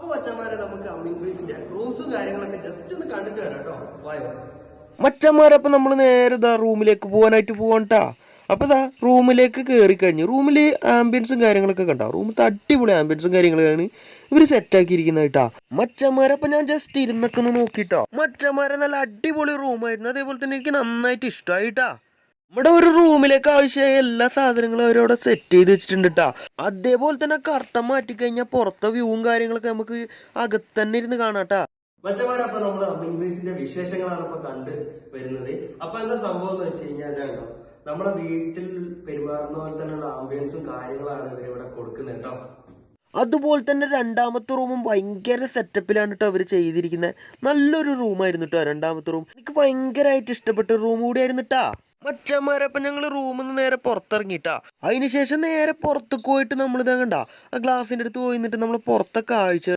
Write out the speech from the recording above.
അപ്പൊ മച്ചന്മാരെ നമുക്ക് അമ്മിങ് ബേസിന്റെ റൂംസും കാര്യങ്ങളൊക്കെ ജസ്റ്റ് ഒന്ന് കണ്ടിട്ട് വരാം കേട്ടോ. വായോ മച്ചന്മാരപ്പം നമ്മൾ നേരെ ഇതാ റൂമിലേക്ക് പോകാനായിട്ട് പോവാണ്ടാ. അപ്പോൾ ഇതാ റൂമിലേക്ക് കയറി കഴിഞ്ഞു. റൂമിൽ ആംബിയൻസും കാര്യങ്ങളൊക്കെ കണ്ടാ. റൂമിൽ അടിപൊളി ആംബിയൻസും കാര്യങ്ങളാണ് ഇവർ സെറ്റാക്കിയിരിക്കുന്നത് കേട്ടാ. മച്ചന്മാരപ്പം ഞാൻ ജസ്റ്റ് ഇരുന്നൊക്കെ ഒന്ന് നോക്കിട്ടോ. മച്ചന്മാരെ നല്ല അടിപൊളി റൂമായിരുന്നു. അതേപോലെ തന്നെ എനിക്ക് നന്നായിട്ട് ഇഷ്ടമായിട്ടാ. നമ്മുടെ ഒരു റൂമിലേക്ക് ആവശ്യമായ എല്ലാ സാധനങ്ങളും അവരവിടെ സെറ്റ് ചെയ്ത് വെച്ചിട്ടുണ്ട് കേട്ടാ. അതേപോലെ തന്നെ കർട്ടൻ മാറ്റിക്കഴിഞ്ഞാൽ പുറത്തെ വ്യൂവും കാര്യങ്ങളൊക്കെ നമുക്ക് അകത്തന്നെ ഇരുന്ന് കാണാട്ടാ. മച്ചന്മാരെ അപ്പൊ നമ്മള് അമ്മിങ് ബേസിന്റെ വിശേഷങ്ങളാണ് ഇപ്പൊ കണ്ട് വരുന്നത്. അപ്പൊ എന്താ സംഭവം എന്ന് വെച്ച് കഴിഞ്ഞാൽ അതാണോ നമ്മളെ വീട്ടിൽ പെരുമാറുന്ന പോലെ തന്നെയുള്ള ആംബിയൻസും കാര്യങ്ങളാണ് ഇവരിവിടെ കൊടുക്കുന്നത് കേട്ടോ. അതുപോലെ തന്നെ രണ്ടാമത്തെ റൂമും ഭയങ്കര സെറ്റപ്പിലാണ് കേട്ടോ അവർ ചെയ്തിരിക്കുന്നത്. നല്ലൊരു റൂമായിരുന്നു കേട്ടോ രണ്ടാമത്തെ റൂം. എനിക്ക് ഭയങ്കരമായിട്ട് ഇഷ്ടപ്പെട്ട റൂം കൂടിയായിരുന്നു കേട്ടാ. മച്ചന്മാരപ്പം ഞങ്ങൾ റൂമിൽ നിന്ന് നേരെ പുറത്തിറങ്ങിട്ടാ. അതിനുശേഷം നേരെ പുറത്തേക്ക് പോയിട്ട് നമ്മളിതാ കണ്ട ആ ഗ്ലാസിൻ്റെ അടുത്ത് പോയി നിന്നിട്ട് നമ്മൾ പുറത്തെ കാഴ്ച